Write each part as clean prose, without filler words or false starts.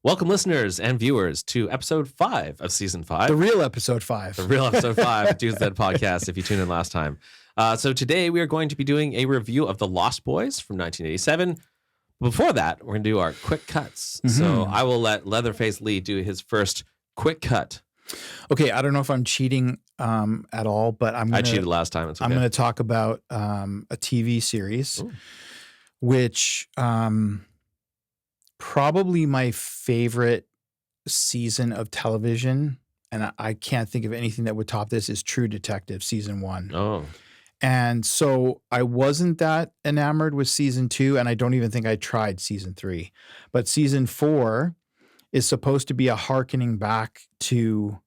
Welcome, listeners and viewers, to episode 5 of season 5. The real episode 5. The real episode 5 of Tuesday Podcast, if you tuned in last time. So today we are going to be doing a review of The Lost Boys from 1987. Before that, we're going to do our quick cuts. Mm-hmm. So I will let Leatherface Lee do his first quick cut. Okay, I don't know if I'm cheating at all, but I cheated last time. It's okay. I'm going to talk about a TV series, which probably my favorite season of television, and I can't think of anything that would top this, is True Detective season 1. Oh. And so I wasn't that enamored with season 2, and I don't even think I tried season 3. But season 4 is supposed to be a hearkening back to,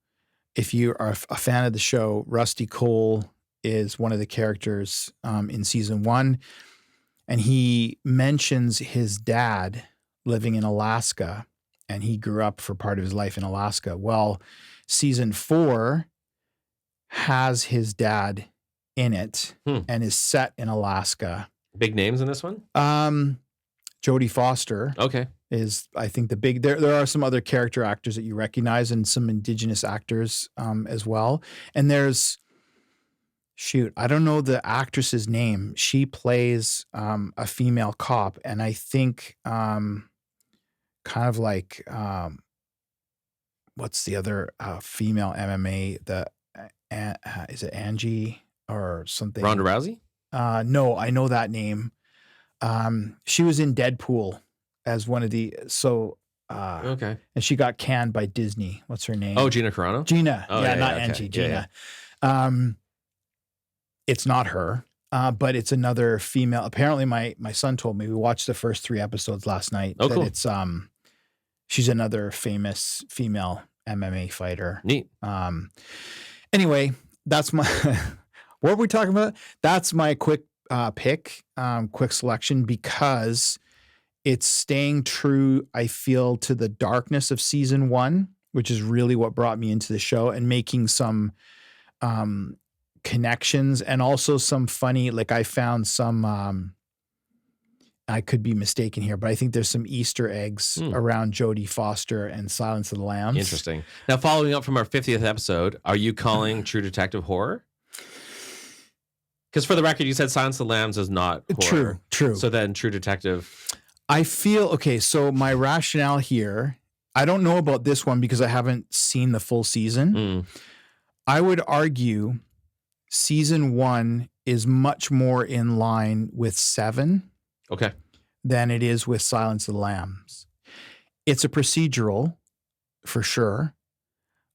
if you are a fan of the show, Rusty Cole is one of the characters in season 1. And he mentions his dad living in Alaska, and he grew up for part of his life in Alaska. Well, season 4 has his dad in it and is set in Alaska. Big names in this one? Jodie Foster. Okay. Is, I think, the big, there are some other character actors that you recognize and some Indigenous actors as well. And there's, I don't know the actress's name. She plays a female cop, and I think kind of like, what's the other female MMA? Is it Angie or something? Ronda Rousey? No, I know that name. She was in Deadpool as one of the, okay. And she got canned by Disney. What's her name? Oh, Gina Carano? Gina. Oh, not okay. Angie, Gina. Yeah. It's not her, but it's another female. Apparently my son told me, we watched the first 3 episodes last night. Oh, that cool. It's, she's another famous female MMA fighter. Neat. Anyway, that's my, what are we talking about? That's my quick pick, quick selection, because it's staying true, I feel, to the darkness of season 1, which is really what brought me into the show, and making some connections and also some funny, like I found some, I could be mistaken here, but I think there's some Easter eggs around Jodie Foster and Silence of the Lambs. Interesting. Now, following up from our 50th episode, are you calling True Detective horror? Because for the record, you said Silence of the Lambs is not horror. True. So then True Detective. I feel, okay, so my rationale here, I don't know about this one because I haven't seen the full season. I would argue season 1 is much more in line with 7 than it is with Silence of the Lambs. It's a procedural for sure,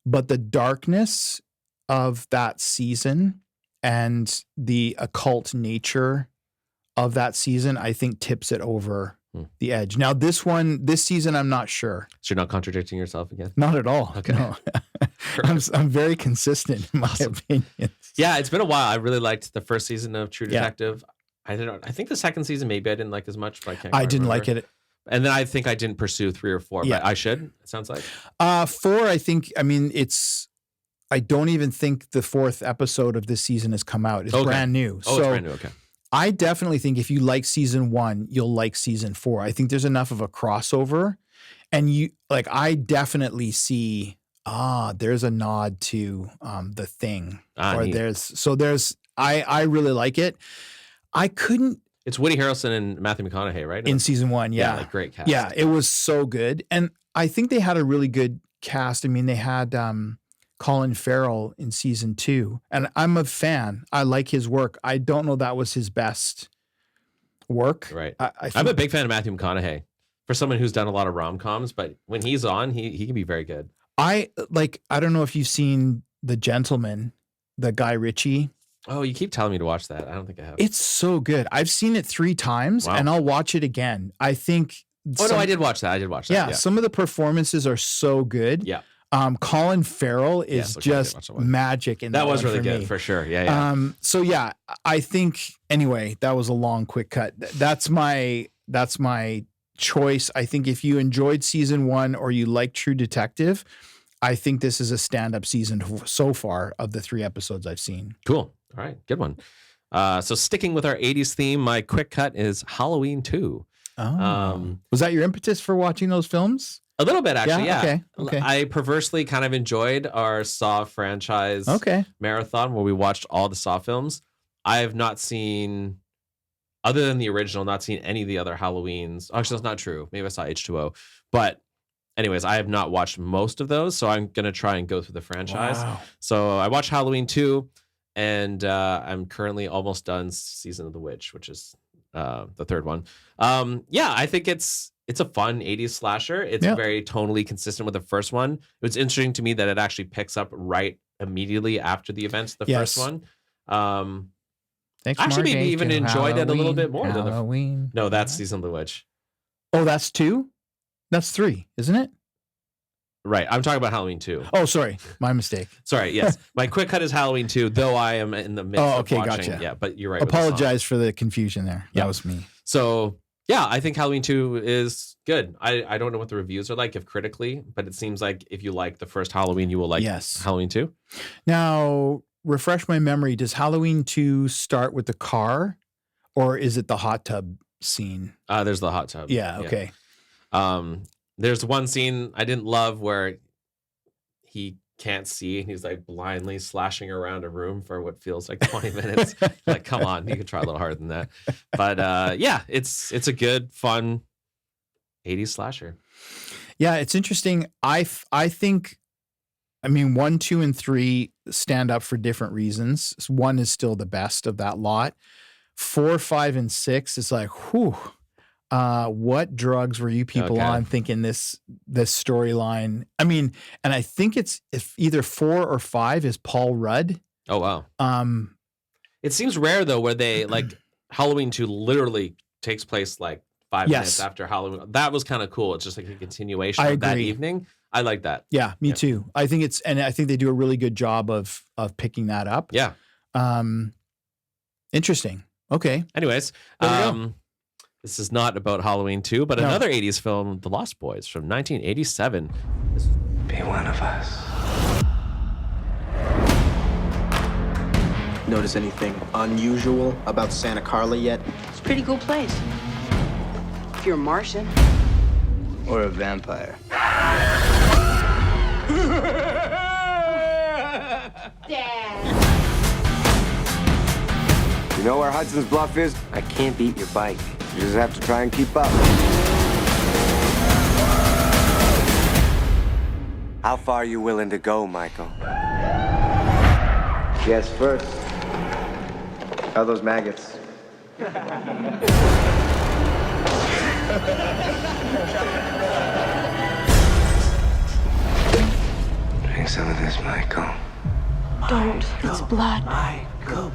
but the darkness of that season and the occult nature of that season, I think, tips it over the edge. Now, this season, I'm not sure. So you're not contradicting yourself again? Not at all. Okay. No. I'm very consistent in my opinions. Yeah, it's been a while. I really liked the first season of True Detective. I think the second season, maybe I didn't like as much, but I didn't like it. And then I think I didn't pursue 3 or 4, but I should, it sounds like. 4, I think, I don't even think the 4th episode of this season has come out. It's brand new. Oh, it's brand new, okay. I definitely think if you like season 1, you'll like season 4. I think there's enough of a crossover, and I definitely see, there's a nod to The Thing. Neat. I really like it. It's Woody Harrelson and Matthew McConaughey, right? In season 1, yeah. Like great cast. Yeah, it was so good. And I think they had a really good cast. I mean, they had Colin Farrell in season 2, and I'm a fan. I like his work. I don't know that was his best work. Right. I'm a big fan of Matthew McConaughey for someone who's done a lot of rom-coms, but when he's on, he can be very good. I don't know if you've seen The Gentleman, the Guy Ritchie. Oh, you keep telling me to watch that. I don't think I have. It's so good. I've seen it 3 times and I'll watch it again. I think. No, I did watch that. Yeah, some of the performances are so good. Yeah. Colin Farrell is just magic in that. That was really good for sure. Yeah. So yeah, I think anyway, that was a long, quick cut. That's my choice. I think if you enjoyed season 1 or you like True Detective, I think this is a stand-up season so far of the 3 episodes I've seen. Cool. All right. Good one. So sticking with our 80s theme, my quick cut is Halloween 2. Was that your impetus for watching those films? A little bit, actually, yeah. Okay. I perversely kind of enjoyed our Saw franchise marathon where we watched all the Saw films. I have not seen, other than the original, not seen any of the other Halloweens. Actually, that's not true. Maybe I saw H2O. But anyways, I have not watched most of those, so I'm going to try and go through the franchise. Wow. So I watched Halloween 2, and I'm currently almost done Season of the Witch, which is the third one. I think it's a fun 80s slasher. It's very tonally consistent with the first one. It was interesting to me that it actually picks up right immediately after the events of the first one. Thanks, actually, Mark. maybe even enjoyed it a little bit more than Halloween. No, that's Season of the Witch. Oh, that's 2? That's 3, isn't it? Right. I'm talking about Halloween 2. Oh, sorry. My mistake. Sorry. Yes. My quick cut is Halloween 2, though I am in the midst of watching. Gotcha. Yeah, but you're right. Apologize for the confusion there. Yeah. That was me. So, yeah, I think Halloween 2 is good. I don't know what the reviews are like, if critically, but it seems like if you like the first Halloween, you will like Halloween 2. Now, refresh my memory. Does Halloween 2 start with the car, or is it the hot tub scene? There's the hot tub. Yeah, okay. There's one scene I didn't love where he can't see and he's like blindly slashing around a room for what feels like 20 minutes. Like, come on, you could try a little harder than that. But it's a good, fun 80s slasher. Yeah, it's interesting. I think, 1, 2, and 3 stand up for different reasons. 1 is still the best of that lot. 4, 5, and 6 is like, whew. What drugs were you people on thinking this storyline? And I think it's either 4 or 5 is Paul Rudd. Oh, wow. It seems rare though, where they like Halloween 2 literally takes place like 5 minutes after Halloween. That was kind of cool. It's just like a continuation of that evening. I like that. Yeah, me too. I think I think they do a really good job of picking that up. Yeah. Interesting. Okay. Anyways, this is not about Halloween 2, but another 80s film, The Lost Boys from 1987. Be one of us. Notice anything unusual about Santa Carla yet? It's a pretty cool place. If you're a Martian. Or a vampire. Dad. You know where Hudson's Bluff is? I can't beat your bike. You just have to try and keep up. How far are you willing to go, Michael? Guess first. How are those maggots? Drink some of this, Michael. Don't. It's blood. Michael.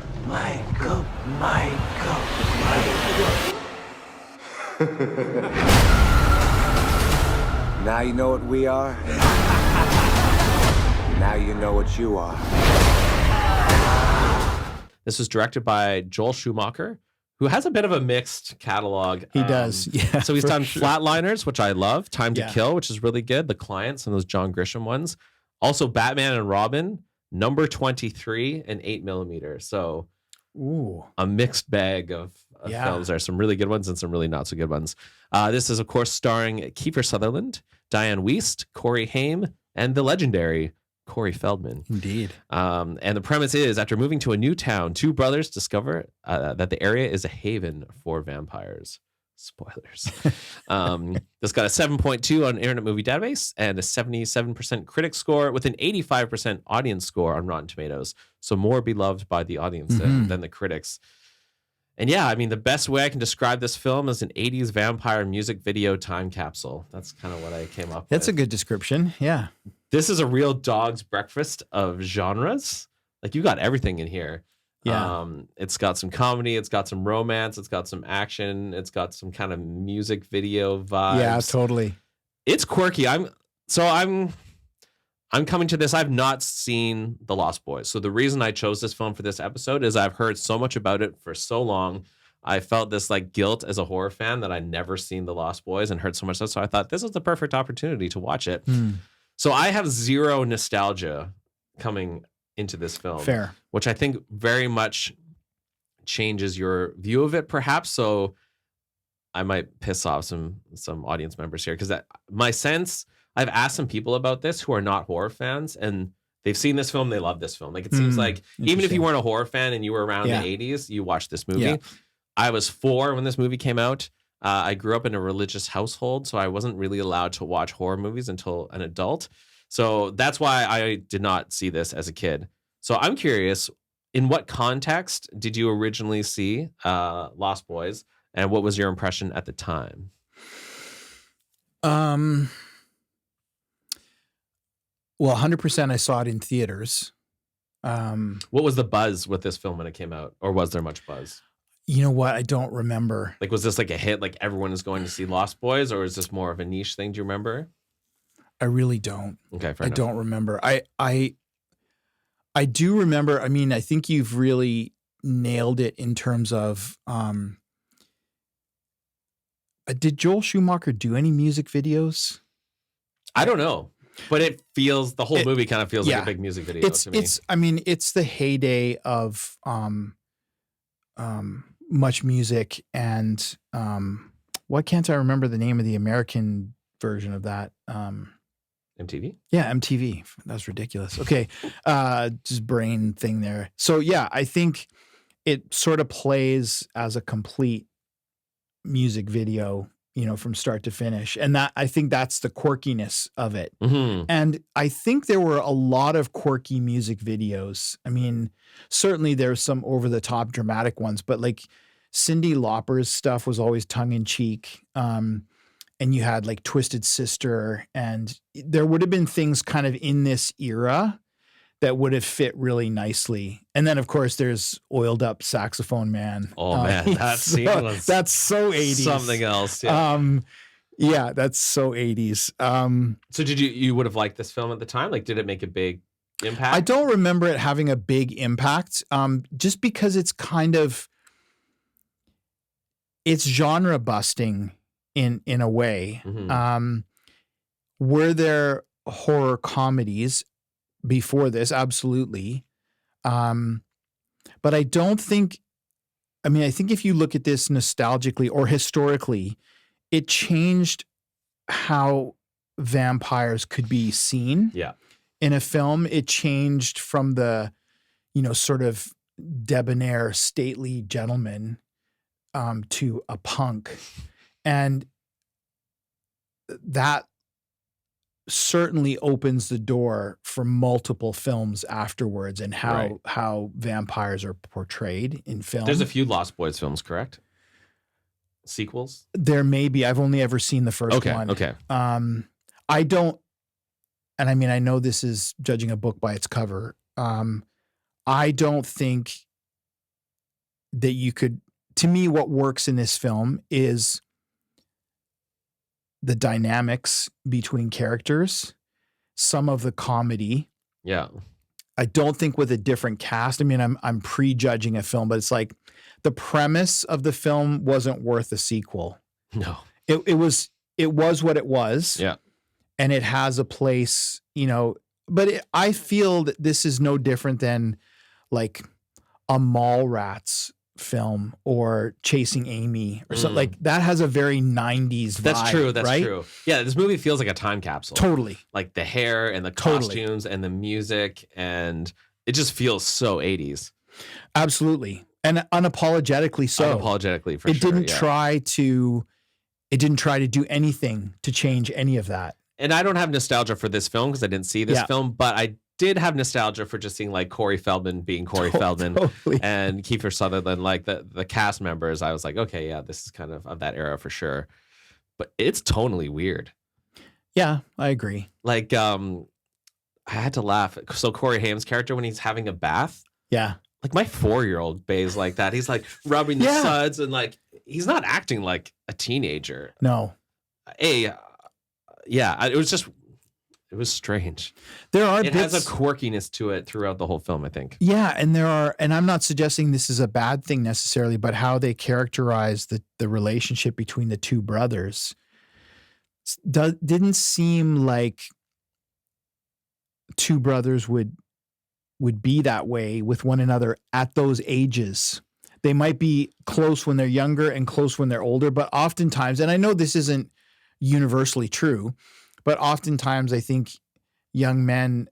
Now you know what we are. Now you know what you are. This was directed by Joel Schumacher, who has a bit of a mixed catalog. He does. Yeah. So he's done Flatliners, which I love, Time to Kill, which is really good, The Client, some of those John Grisham ones. Also Batman and Robin, Number 23, and 8mm. So a mixed bag of films. There are some really good ones and some really not so good ones. This is, of course, starring Kiefer Sutherland, Diane Wiest, Corey Haim, and the legendary Corey Feldman. Indeed. And the premise is, after moving to a new town, 2 brothers discover that the area is a haven for vampires. Spoilers. This got a 7.2 on Internet Movie Database and a 77% critic score with an 85% audience score on Rotten Tomatoes. So more beloved by the audience than the critics. And yeah, the best way I can describe this film is an 80s vampire music video time capsule. That's kind of what I came up with. That's a good description. Yeah. This is a real dog's breakfast of genres. Like, you got everything in here. Yeah. It's got some comedy, it's got some romance, it's got some action, it's got some kind of music video vibes. Yeah, totally. It's quirky. I'm coming to this. I've not seen The Lost Boys. So the reason I chose this film for this episode is I've heard so much about it for so long. I felt this like guilt as a horror fan that I'd never seen The Lost Boys and heard so much stuff. So I thought this is the perfect opportunity to watch it. So I have zero nostalgia coming into this film. Fair. Which I think very much changes your view of it, perhaps. So I might piss off some audience members here, because my sense I've asked some people about this who are not horror fans, and they've seen this film. They love this film. Like, it seems like even if you weren't a horror fan and you were around in the 80s, you watched this movie. Yeah. I was 4 when this movie came out. I grew up in a religious household, so I wasn't really allowed to watch horror movies until an adult. So that's why I did not see this as a kid. So I'm curious, in what context did you originally see Lost Boys, and what was your impression at the time? Well, 100% I saw it in theaters. What was the buzz with this film when it came out, or was there much buzz? You know what? I don't remember. Like, was this like a hit? Like, everyone is going to see Lost Boys, or is this more of a niche thing? Do you remember? I really don't. Okay, fair I enough. don't remember. I do remember. I mean, I think you've really nailed it in terms of. Did Joel Schumacher do any music videos? I don't know, but it feels, the whole movie kind of feels like a big music video to me. I mean, it's the heyday of Much Music and why can't I remember the name of the American version of that? MTV? Yeah, MTV. That's ridiculous. Okay. Just brain thing there. So yeah, I think it sort of plays as a complete music video, you know, from start to finish. And that, I think that's the quirkiness of it. Mm-hmm. And I think there were a lot of quirky music videos. I mean, certainly there's some over the top dramatic ones, but like Cyndi Lauper's stuff was always tongue in cheek. And you had like Twisted Sister, and there would have been things kind of in this era that would have fit really nicely. And then of course there's Oiled Up Saxophone Man. Oh man, that scene was that's so 80s. Something else. Yeah. Yeah, that's so 80s. So did you would have liked this film at the time? Like, did it make a big impact? I don't remember it having a big impact. Just because it's kind of, it's genre busting in a way. Mm-hmm. Were there horror comedies before this? Absolutely. But I don't think, I mean, I think if you look at this nostalgically or historically, it changed how vampires could be seen in a film. It changed from the, you know, sort of debonair, stately gentleman to a punk. And that certainly opens the door for multiple films afterwards, and how vampires are portrayed in film. There's a few Lost Boys films, correct? Sequels? There may be. I've only ever seen the first one. Okay. I don't, and I mean, I know this is judging a book by its cover. I don't think that you could, to me, what works in this film is the dynamics between characters, some of the comedy. Yeah. I don't think with a different cast. I mean, I'm prejudging a film, but it's like the premise of the film wasn't worth a sequel. No. It was what it was. Yeah. And it has a place, you know, but I feel that this is no different than like a Mallrats film or Chasing Amy or something like that. Has a very 90s vibe. That's true. That's right? true. Yeah, this movie feels like a time capsule. Totally. Like the hair and the costumes and the music, and it just feels so 80s. Absolutely. And unapologetically so. Unapologetically, for it sure. Didn't try to do anything to change any of that. And I don't have nostalgia for this film because I didn't see this film, but I did have nostalgia for just seeing like Corey Feldman being Corey Feldman and Kiefer Sutherland, like the cast members. I was like, okay, yeah, this is kind of that era for sure. But it's tonally weird. Yeah, I agree. Like, I had to laugh. So Corey Haim's character, when he's having a bath, yeah, like my 4-year-old bathes like that. He's like rubbing the suds and like he's not acting like a teenager. No. It was strange. It has a quirkiness to it throughout the whole film, I think. Yeah, and and I'm not suggesting this is a bad thing necessarily, but how they characterize the relationship between the two brothers didn't seem like two brothers would be that way with one another at those ages. They might be close when they're younger and close when they're older, but oftentimes, and I know this isn't universally true, But oftentimes I think young men,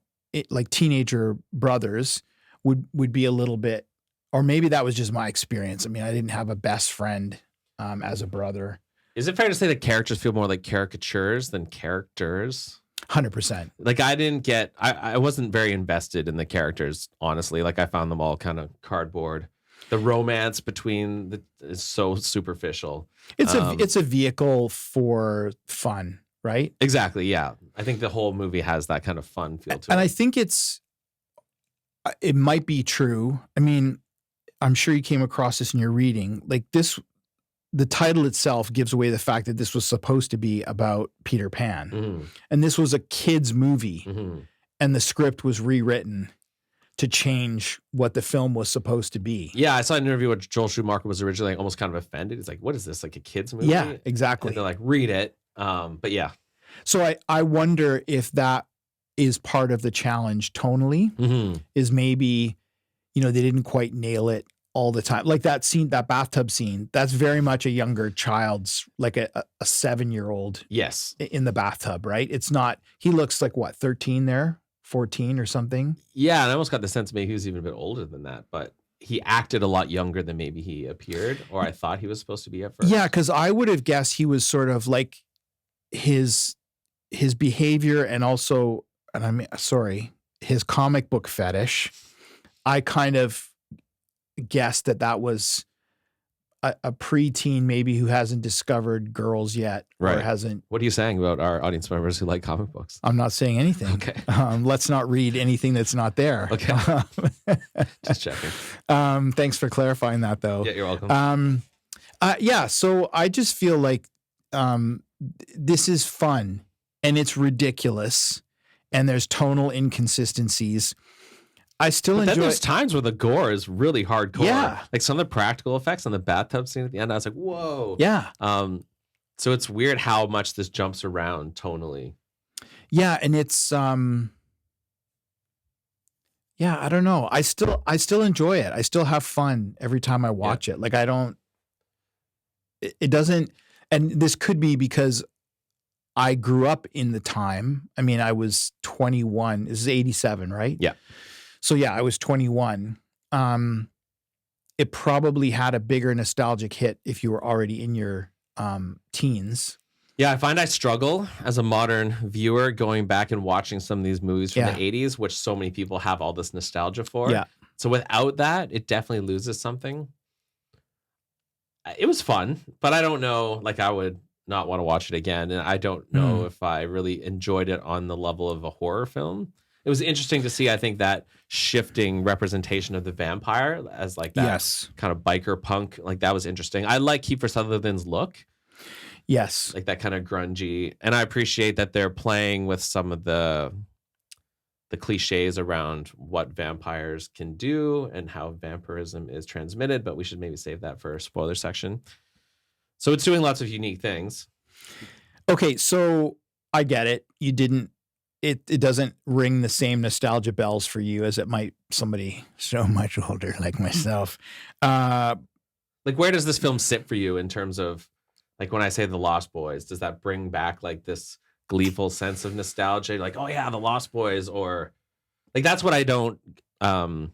like teenager brothers, would be a little bit, or maybe that was just my experience. I mean, I didn't have a best friend as a brother. Is it fair to say that characters feel more like caricatures than characters? 100%. Like I wasn't very invested in the characters, honestly. Like I found them all kind of cardboard. The romance between is so superficial. It's a vehicle for fun, right? Exactly. Yeah. I think the whole movie has that kind of fun feel to it. And I think it might be true. I mean, I'm sure you came across this in your reading. Like the title itself gives away the fact that this was supposed to be about Peter Pan. Mm-hmm. And this was a kid's movie. Mm-hmm. And the script was rewritten to change what the film was supposed to be. Yeah, I saw an interview where Joel Schumacher was originally almost kind of offended. He's like, what is this, like a kid's movie? Yeah, exactly. And they're like, read it. But yeah. So I wonder if that is part of the challenge tonally, Mm-hmm. is maybe, they didn't quite nail it all the time. Like that scene, that bathtub scene, that's very much a younger child's, like a 7-year-old Yes. in the bathtub, right? It's not, he looks like what, 13 there, 14 or something? Yeah, and I almost got the sense maybe he was even a bit older than that, but he acted a lot younger than maybe he appeared, or I thought he was supposed to be at first. Yeah, because I would have guessed he was sort of like his behavior and also, and I'm sorry, his comic book fetish. I kind of guessed that was a preteen maybe who hasn't discovered girls yet, Right. or hasn't. What are you saying about our audience members who like comic books? I'm not saying anything. Okay. Let's not read anything that's not there. Okay. Just checking. Thanks for clarifying that, though. Yeah, you're welcome. Yeah. So I just feel like this is fun and it's ridiculous, and there's tonal inconsistencies. I still But enjoy. then there's times where the gore is really hardcore. Yeah. Like some of the practical effects on the bathtub scene at the end, I was like, whoa. Yeah. So it's weird how much this jumps around tonally. Yeah, and it's yeah, I don't know. I still enjoy it. I still have fun every time I watch it. Like it doesn't, and this could be because I grew up in the time. I mean, I was 21. This is 87, right? Yeah. So yeah, I was 21. It probably had a bigger nostalgic hit if you were already in your teens. Yeah, I find I struggle as a modern viewer going back and watching some of these movies from the 80s, which so many people have all this nostalgia for. Yeah. So without that, it definitely loses something. It was fun, but I don't know, like I would not want to watch it again. And I don't know if I really enjoyed it on the level of a horror film. It was interesting to see, I think, that shifting representation of the vampire as like that kind of biker punk. Like that was interesting. I like Kiefer Sutherland's look. Yes. Like that kind of grungy. And I appreciate that they're playing with some of the cliches around what vampires can do and how vampirism is transmitted, but we should maybe save that for a spoiler section. So it's doing lots of unique things. Okay, so I get it. You didn't, it doesn't ring the same nostalgia bells for you as it might somebody so much older like myself. Like where does this film sit for you in terms of, like when I say The Lost Boys, does that bring back like this gleeful sense of nostalgia? Like, oh yeah, The Lost Boys, or like that's what I don't know.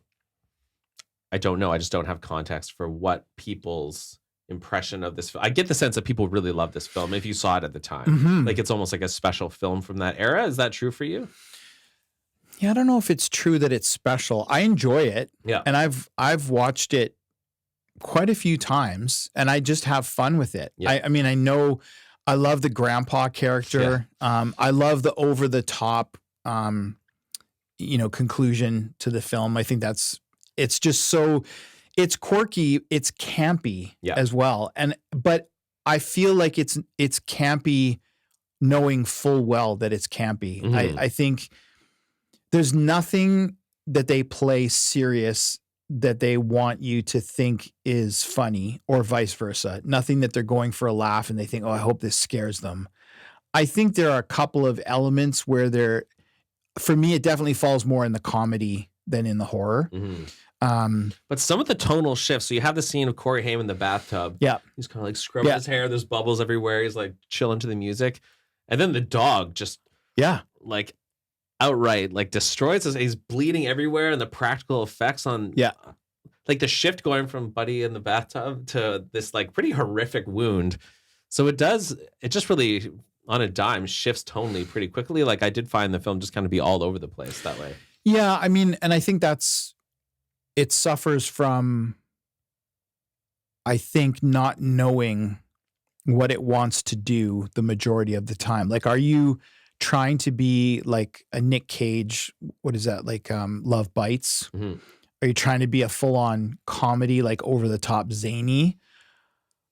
I just don't have context for what people's impression of this. I get the sense that people really love this film if you saw it at the time. Mm-hmm. Like it's almost like a special film from that era. Is that true for you? Yeah, I don't know if it's true that it's special. I enjoy it. Yeah. And I've watched it quite a few times and I just have fun with it. Yeah. I mean, I know I love the grandpa character. I love the over the top conclusion to the film. I think it's just so, it's quirky, it's campy as well. But I feel like it's campy knowing full well that it's campy. Mm-hmm. I think there's nothing that they play serious that they want you to think is funny or vice versa. Nothing that they're going for a laugh and they think, oh, I hope this scares them. I think there are a couple of elements where for me, it definitely falls more in the comedy than in the horror. Mm-hmm. But some of the tonal shifts. So you have the scene of Corey Haim in the bathtub. Yeah. He's kind of like scrubbing his hair. There's bubbles everywhere. He's like chilling to the music. And then the dog just Yeah. like outright like destroys us. He's bleeding everywhere, and the practical effects on like the shift going from Buddy in the bathtub to this like pretty horrific wound. So it just really on a dime shifts tonally pretty quickly. Like I did find the film just kind of be all over the place that way. Yeah, I mean, and I think it suffers from, I think, not knowing what it wants to do the majority of the time. Like, are you trying to be like a Nick Cage? What is that? Like Love Bites? Mm-hmm. Are you trying to be a full-on comedy, like over the top zany?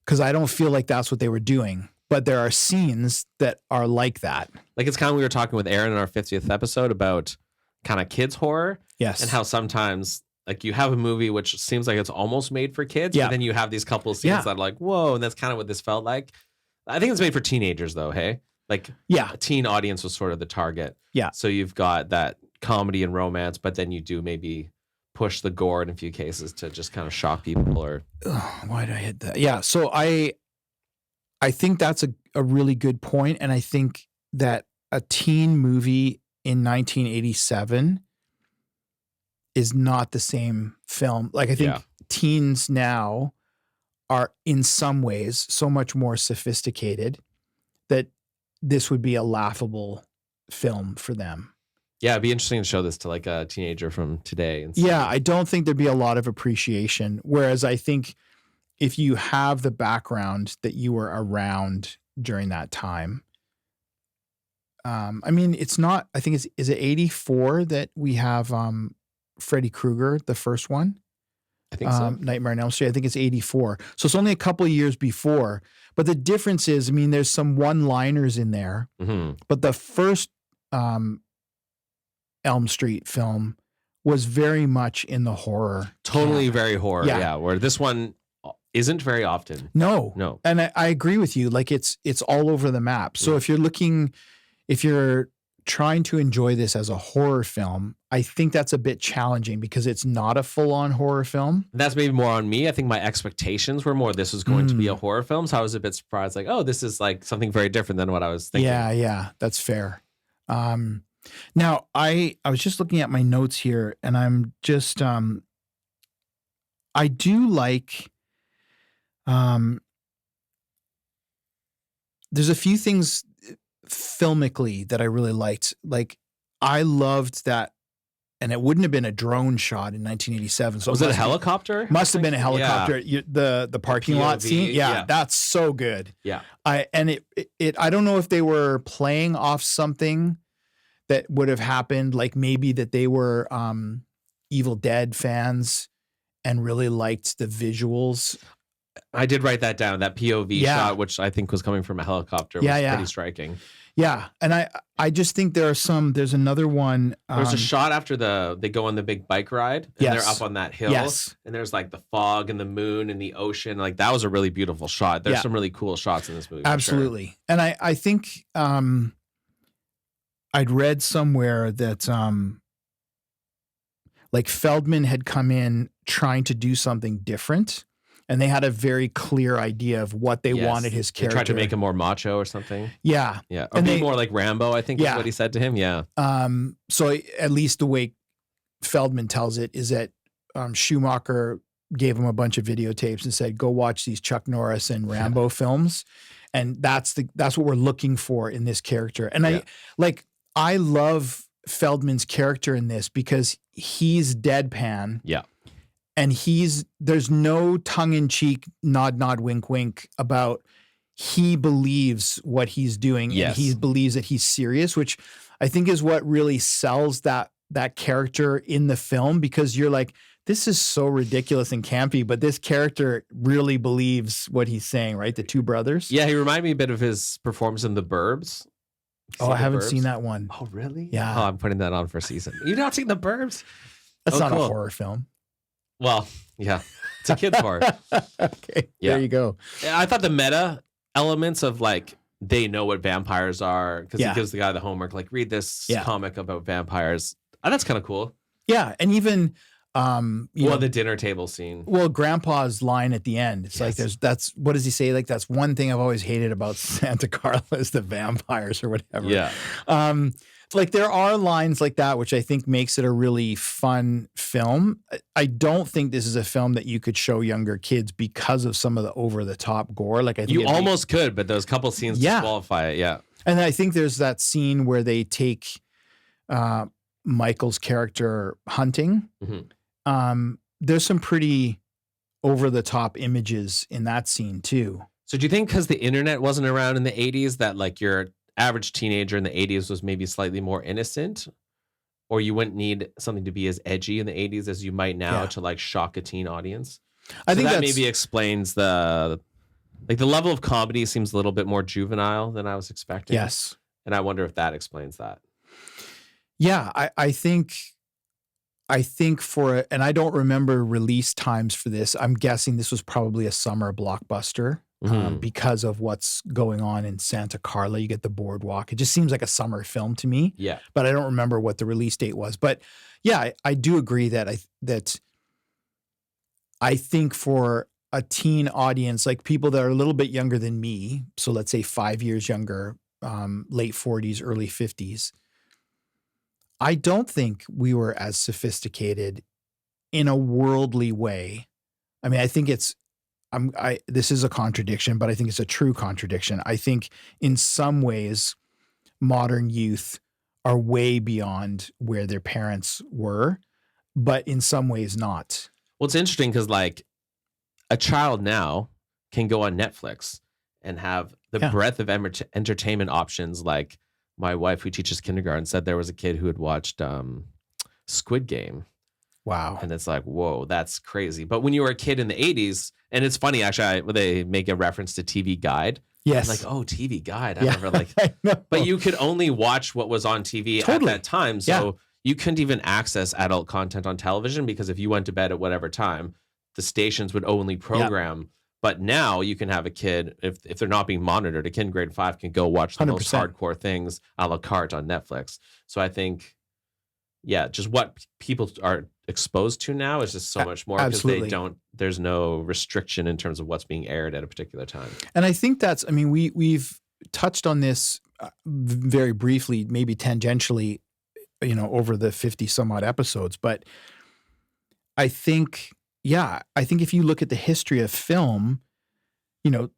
Because I don't feel like that's what they were doing. But there are scenes that are like that. Like it's kind of, we were talking with Aaron in our 50th episode about kind of kids horror. Yes. And how sometimes like you have a movie which seems like it's almost made for kids, but then you have these couple of scenes that are like, whoa, and that's kind of what this felt like. I think it's made for teenagers though, hey? Like a teen audience was sort of the target. Yeah. So you've got that comedy and romance, but then you do maybe push the gore in a few cases to just kind of shock people or why did I hit that? Yeah. So I think that's a really good point. And I think that a teen movie in 1987 is not the same film. Like I think teens now are in some ways so much more sophisticated that this would be a laughable film for them. Yeah, it'd be interesting to show this to like a teenager from today. And see. I don't think there'd be a lot of appreciation. Whereas I think if you have the background that you were around during that time, I mean, it's not, I think is it 84 that we have Freddy Krueger, the first one? I think so. Nightmare on Elm Street. I think it's 84. So it's only a couple of years before. But the difference is, I mean, there's some one-liners in there. Mm-hmm. But the first Elm Street film was very much in the horror. Totally very horror. Yeah. Where this one isn't very often. No. And I agree with you. Like it's all over the map. So if you're trying to enjoy this as a horror film, I think that's a bit challenging because it's not a full-on horror film. That's maybe more on me. I think my expectations were more this was going to be a horror film. So I was a bit surprised, like, oh, this is like something very different than what I was thinking. Yeah, that's fair. Now I was just looking at my notes here and I'm just I do like there's a few things filmically that I really liked. Like I loved that, and it wouldn't have been a drone shot in 1987. So was it a helicopter? Must have been a helicopter. Yeah. The parking lot scene. Yeah, that's so good. Yeah. I don't know if they were playing off something that would have happened, like maybe that they were Evil Dead fans and really liked the visuals. I did write that down, that POV shot, which I think was coming from a helicopter, was pretty striking. Yeah. And I just think there's another one. There's a shot after they go on the big bike ride and they're up on that hill. Yes. And there's like the fog and the moon and the ocean. Like that was a really beautiful shot. There's some really cool shots in this movie. Absolutely. Sure. And I think I'd read somewhere that like Feldman had come in trying to do something different. And they had a very clear idea of what they wanted his character. They tried to make him more macho or something. Yeah. Yeah. Or be more like Rambo, I think is what he said to him. Yeah. So at least the way Feldman tells it is that Schumacher gave him a bunch of videotapes and said, go watch these Chuck Norris and Rambo films. And that's what we're looking for in this character. And I love Feldman's character in this because he's deadpan. Yeah. And there's no tongue-in-cheek, nod, wink, wink about he believes what he's doing and he believes that he's serious, which I think is what really sells that character in the film because you're like, this is so ridiculous and campy, but this character really believes what he's saying, right? The two brothers. Yeah, he reminded me a bit of his performance in The Burbs. I haven't seen that one. Oh, really? Yeah. Oh, I'm putting that on for a season. You've not seen The Burbs? That's not a horror film. Well, yeah, it's a kid's horror. Okay, there you go. I thought the meta elements of like they know what vampires are because he gives the guy the homework, like read this comic about vampires. Oh, that's kind of cool. Yeah, and even The dinner table scene. Well, Grandpa's line at the end. It's like that's what does he say? Like that's one thing I've always hated about Santa Carla is the vampires or whatever. Yeah. Like there are lines like that, which I think makes it a really fun film. I don't think this is a film that you could show younger kids because of some of the over the top gore. Like I think You almost could, but those couple scenes disqualify it. Yeah. And I think there's that scene where they take Michael's character hunting. Mm-hmm. There's some pretty over the top images in that scene too. So do you think because the internet wasn't around in the 80s that like your average teenager in the 80s was maybe slightly more innocent, or you wouldn't need something to be as edgy in the 80s as you might now to like shock a teen audience? I think that maybe explains the level of comedy seems a little bit more juvenile than I was expecting. Yes. And I wonder if that explains that. Yeah, I think and I don't remember release times for this. I'm guessing this was probably a summer blockbuster. Because of what's going on in Santa Carla. You get the boardwalk. It just seems like a summer film to me. Yeah. But I don't remember what the release date was. But yeah, I do agree that I think for a teen audience, like people that are a little bit younger than me, so let's say 5 years younger, late 40s, early 50s, I don't think we were as sophisticated in a worldly way. I mean, I think this is a contradiction, but I think it's a true contradiction. I think in some ways, modern youth are way beyond where their parents were, but in some ways not. Well, it's interesting because like a child now can go on Netflix and have the breadth of entertainment options. Like my wife, who teaches kindergarten, said there was a kid who had watched Squid Game. Wow. And it's like, whoa, that's crazy. But when you were a kid in the 80s, and it's funny, actually, they make a reference to TV Guide. Yes. I'm like, oh, TV Guide. I remember like, but you could only watch what was on TV at that time. So you couldn't even access adult content on television because if you went to bed at whatever time, the stations would only program. Yeah. But now you can have a kid, if they're not being monitored, a kid in grade 5 can go watch the 100%. Most hardcore things a la carte on Netflix. So I think, just what people are exposed to now is just so much more because there's no restriction in terms of what's being aired at a particular time. And I think we've touched on this very briefly, maybe tangentially, over the 50 some odd episodes. But I think if you look at the history of film,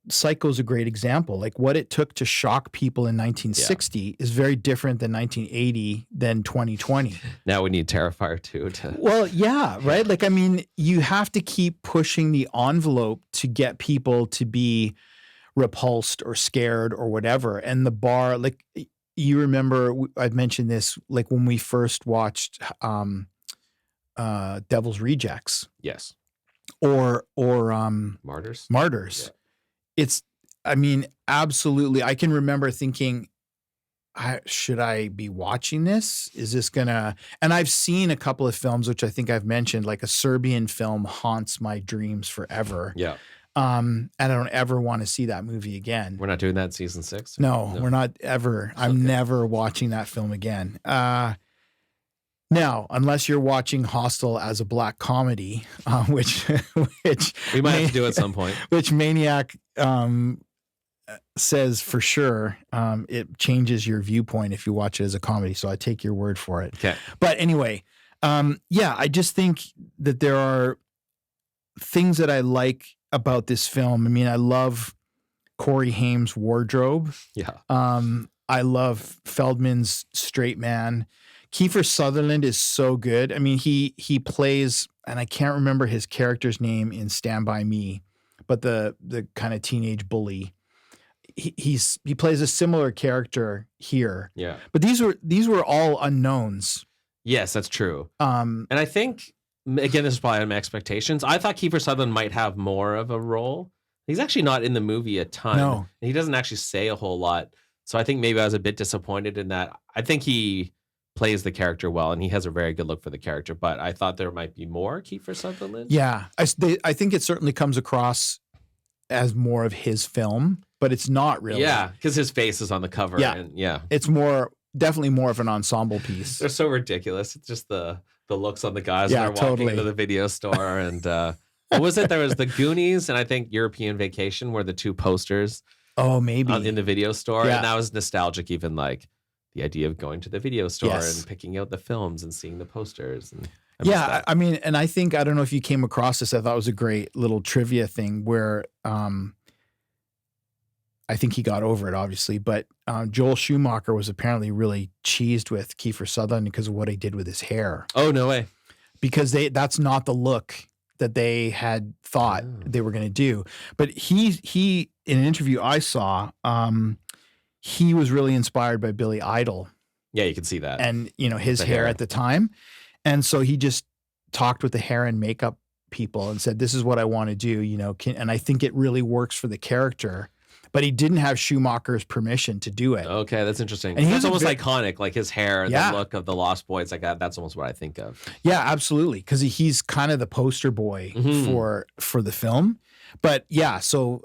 Psycho's a great example. Like what it took to shock people in 1960 is very different than 1980 than 2020. Now we need Terrifier 2 to... Well, yeah, right? Like, I mean, you have to keep pushing the envelope to get people to be repulsed or scared or whatever. And the bar, like, you remember, I've mentioned this, like when we first watched Devil's Rejects. Yes. Or Martyrs. Yeah. Absolutely. I can remember thinking, should I be watching this? Is this gonna, and I've seen a couple of films, which I think I've mentioned, like a Serbian film haunts my dreams forever. Yeah. And I don't ever want to see that movie again. We're not doing that in season 6? No, we're not ever. I'm never watching that film again. Now, unless you're watching Hostel as a black comedy, which we might have to do at some point, which Maniac says for sure, it changes your viewpoint if you watch it as a comedy. So I take your word for it. Okay. But anyway, I just think that there are things that I like about this film. I mean, I love Corey Haim's wardrobe. Yeah. I love Feldman's straight man. Kiefer Sutherland is so good. I mean, he plays, and I can't remember his character's name in Stand By Me, but the kind of teenage bully. He plays a similar character here. Yeah. But these were all unknowns. Yes, that's true. And I think, again, this is probably on my expectations. I thought Kiefer Sutherland might have more of a role. He's actually not in the movie a ton. No. He doesn't actually say a whole lot. So I think maybe I was a bit disappointed in that. I think he plays the character well, and he has a very good look for the character. But I thought there might be more Kiefer Sutherland. Yeah, I think it certainly comes across as more of his film, but it's not really. Yeah, because his face is on the cover. Yeah, and it's definitely more of an ensemble piece. They're so ridiculous. It's just the the looks on the guys Yeah, when they're walking totally. into the video store. And what was it? There was the Goonies and I think European Vacation were the two posters Oh, maybe. in the video store. Yeah. And that was nostalgic, even like the idea of going to the video store Yes. and picking out the films and seeing the posters. And I miss Yeah, that. I mean, and I think, I don't know if you came across this, I thought it was a great little trivia thing where I think he got over it, obviously, but Joel Schumacher was apparently really cheesed with Kiefer Sutherland because of what he did with his hair. Oh, no way. Because that's not the look that they had thought they were going to do. But he in an interview I saw, he was really inspired by Billy Idol Yeah, you can see that. and, you know, his The hair hair. at the time. And so he just talked with the hair and makeup people and said, this is what I want to do, you know, and I think it really works for the character. But he didn't have Schumacher's permission to do it. Okay, that's interesting. And he That's was a almost iconic, like his hair, Yeah. the look of the Lost Boys. Like that's almost what I think of. Yeah, absolutely. Because he's kind of the poster boy Mhm. for the film. But yeah, so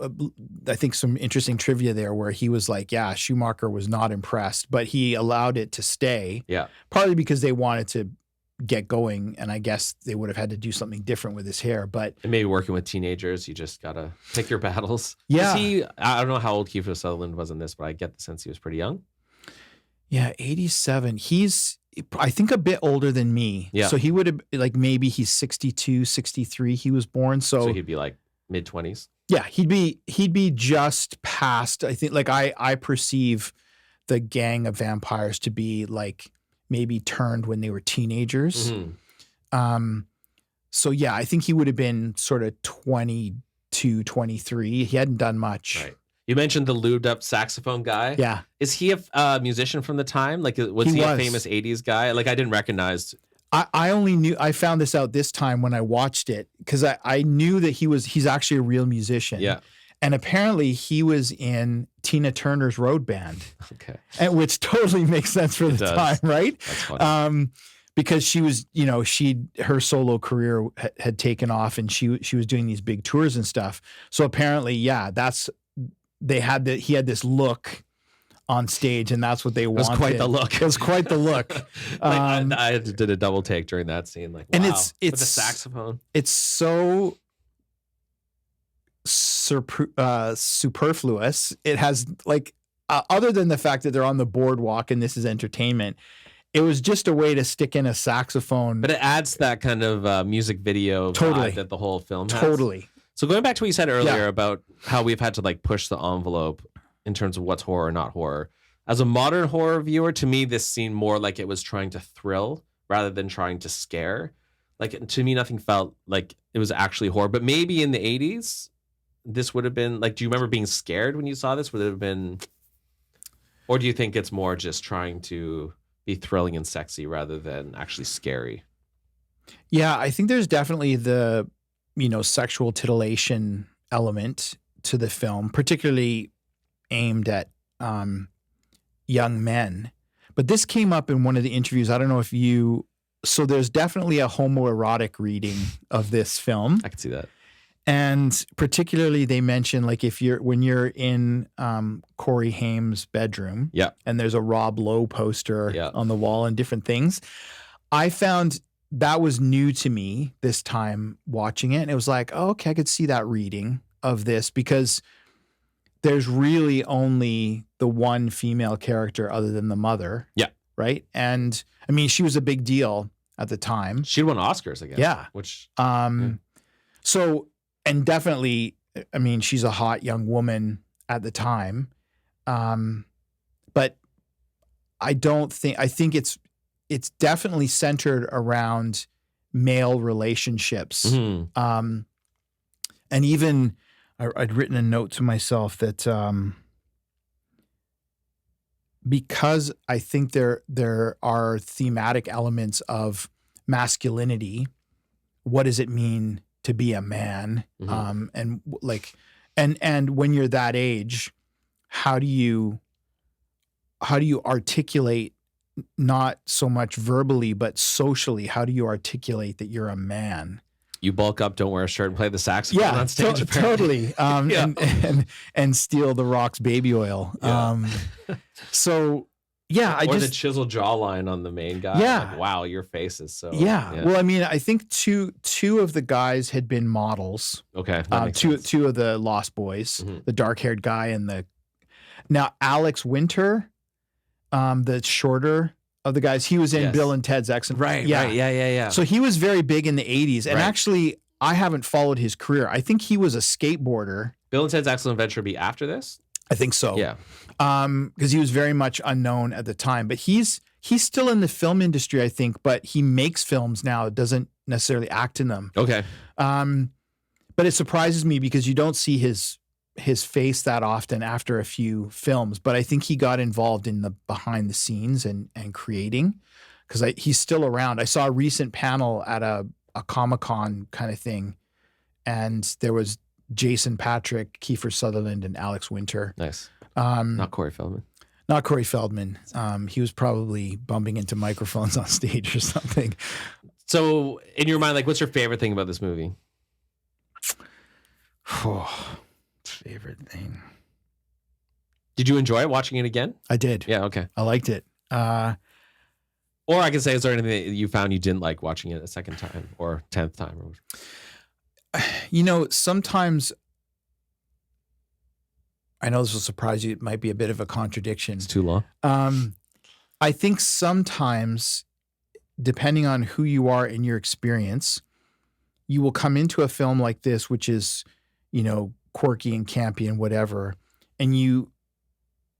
I think some interesting trivia there where he was like, yeah, Schumacher was not impressed, but he allowed it to stay, Yeah. partly because they wanted to get going. And I guess they would have had to do something different with his hair. But And maybe working with teenagers, you just gotta pick your battles. Yeah. I don't know how old Kiefer Sutherland was in this, but I get the sense he was pretty young. yeah, 87. He's, I think, a bit older than me. Yeah. So he would have, like, maybe he's 62, 63, he was born. So he'd be like mid-20s. Yeah, he'd be just past. I think, like, I perceive the gang of vampires to be like maybe turned when they were teenagers. Mhm. So yeah, I think he would have been sort of 22, 23. He hadn't done much. Right. You mentioned the lubed up saxophone guy. Yeah. Is he a musician from the time? Like, was He he a was. famous 80s guy? Like, I didn't recognize. I found this out this time when I watched it because I knew that he's actually a real musician. Yeah. And apparently he was in Tina Turner's road band, Okay. and which totally makes sense for the does. time, right? That's funny. Because she was, you know, her solo career had taken off, and she was doing these big tours and stuff. So apparently, yeah, he had this look on stage, and that's what they wanted. It was quite the look. It was quite the look. Like, I did a double take during that scene. Like, wow, And with the it's saxophone. It's so superfluous. It has, like, other than the fact that they're on the boardwalk and this is entertainment, it was just a way to stick in a saxophone. But it adds that kind of music video Totally. vibe that the whole film has. Totally. So going back to what you said earlier Yeah. about how we've had to like push the envelope in terms of what's horror or not horror. As a modern horror viewer, to me, this seemed more like it was trying to thrill rather than trying to scare. Like, to me, nothing felt like it was actually horror. But maybe in the 80s, this would have been like, do you remember being scared when you saw this? Would it have been, or do you think it's more just trying to be thrilling and sexy rather than actually scary? Yeah, I think there's definitely the, you know, sexual titillation element to the film, particularly aimed at young men. But this came up in one of the interviews. I don't know if so there's definitely a homoerotic reading of this film. I can see that. And particularly they mention, like, when you're in Corey Haim's bedroom, Yeah. and there's a Rob Lowe poster Yeah. on the wall and different things. I found that was new to me this time watching it. And it was like, oh, okay, I could see that reading of this because there's really only the one female character other than the mother. Yeah. Right. And I mean, she was a big deal at the time. She'd won Oscars, I guess. Yeah. Which, So, and definitely, I mean, she's a hot young woman at the time. But I think it's definitely centered around male relationships. mhm. And even I'd written a note to myself that because I think there are thematic elements of masculinity. What does it mean to be a man? Mhm. And like, and when you're that age, how do you articulate, not so much verbally, but socially, how do you articulate that you're a man? You bulk up, don't wear a shirt, and play the saxophone on stage. apparently. totally. Yeah. And steal the Rock's baby oil. Yeah. So yeah, I or the just chiseled jawline on the main guy. Yeah. Like, wow, your face is so. yeah. Well, I mean, I think two of the guys had been models. Okay. That makes Two sense. two of the Lost Boys, Mhm. the dark-haired guy and now Alex Winter, the shorter of the guys, he was in Yes. Bill and Ted's Excellent. Right. Yeah. Right. Yeah. So he was very big in the 80s. And Right. actually, I haven't followed his career. I think he was a skateboarder. Bill and Ted's Excellent Adventure be after this? I think so. Yeah. Because he was very much unknown at the time. But he's still in the film industry, I think, but he makes films now, doesn't necessarily act in them. Okay. But it surprises me because you don't see his face that often after a few films. But I think he got involved in the behind the scenes and creating, because he's still around. I saw a recent panel at a Comic-Con kind of thing, and there was Jason Patrick, Kiefer Sutherland, and Alex Winter. Nice. Um, Not Corey Feldman. Not Corey Feldman. He was probably bumping into microphones on stage or something. So, in your mind, like, what's your favorite thing about this movie? Favorite thing. Did you enjoy watching it again? I did. Yeah. Okay. I liked it. Or I can say, is there anything that you found you didn't like watching it a second time or 10th time? Or... Sometimes, I know this will surprise you. It might be a bit of a contradiction. It's too long. I think sometimes, depending on who you are in your experience, you will come into a film like this, which is, quirky and campy and whatever, and you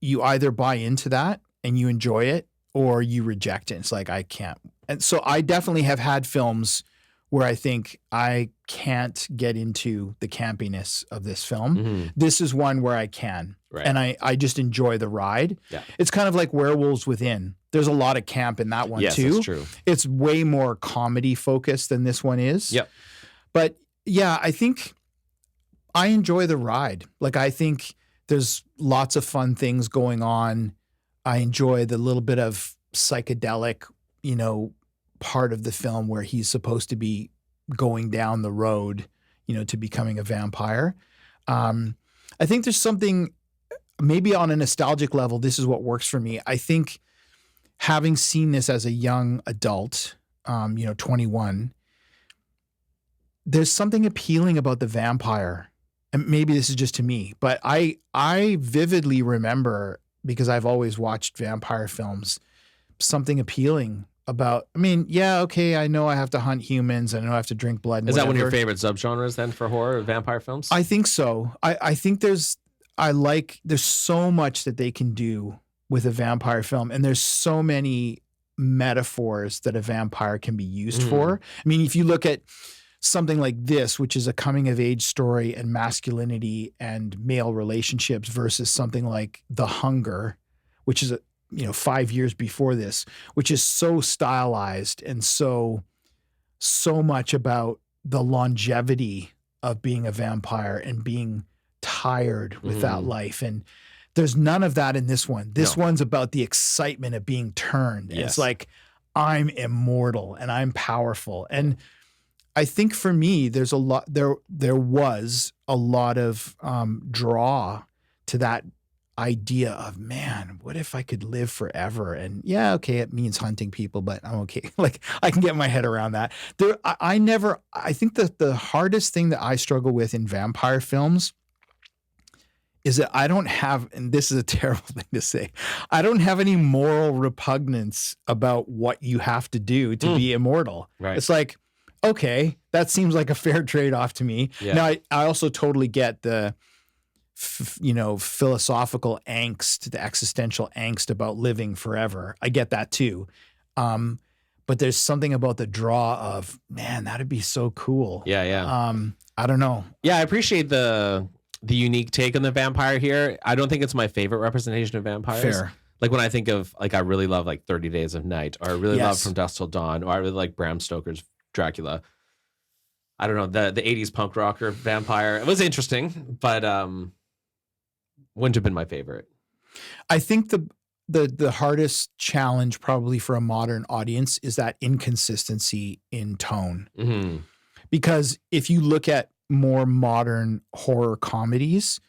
either buy into that and you enjoy it, or you reject it. It's like, I can't. And so I definitely have had films where I think I can't get into the campiness of this film. Mm-hmm. This is one where I can. Right. And I just enjoy the ride. Yeah. It's kind of like Werewolves Within. There's a lot of camp in that one Yes, too. that's true. It's way more comedy focused than this one is. Yep. But yeah, I think I enjoy the ride. Like, I think there's lots of fun things going on. I enjoy the little bit of psychedelic, part of the film where he's supposed to be going down the road, to becoming a vampire. I think there's something, maybe on a nostalgic level, this is what works for me. I think having seen this as a young adult, 21, there's something appealing about the vampire. And maybe this is just to me, but I vividly remember, because I've always watched vampire films, something appealing about, okay, I know I have to hunt humans, I know I have to drink blood. And Is that one of your whatever. favorite subgenres then for horror, vampire films? I think so. I think there's so much that they can do with a vampire film, and there's so many metaphors that a vampire can be used for. If you look at something like this, which is a coming of age story and masculinity and male relationships, versus something like The Hunger, which is 5 years before this, which is so stylized and so much about the longevity of being a vampire and being tired with that life. And there's none of that in this one. This one's about the excitement of being turned. And it's like, I'm immortal and I'm powerful. And I think for me, there was a lot of draw to that idea of, man, what if I could live forever? And yeah, okay, it means hunting people, but I'm okay. Like, I can get my head around that. I think that the hardest thing that I struggle with in vampire films is that I don't have, and this is a terrible thing to say, I don't have any moral repugnance about what you have to do to be immortal. Right. It's like, okay, that seems like a fair trade-off to me. Yeah. Now, I also totally get the philosophical angst, the existential angst about living forever. I get that too. But there's something about the draw of, man, that'd be so cool. Yeah. I don't know. Yeah, I appreciate the unique take on the vampire here. I don't think it's my favorite representation of vampires. Fair. Like, when I think of, like, I really love, like, 30 Days of Night, or I really love Yes. From Dusk Till Dawn, or I really like Bram Stoker's Dracula. I don't know, the 80s punk rocker vampire. It was interesting, but wouldn't have been my favorite. I think the hardest challenge probably for a modern audience is that inconsistency in tone. Mm-hmm. Because if you look at more modern horror comedies,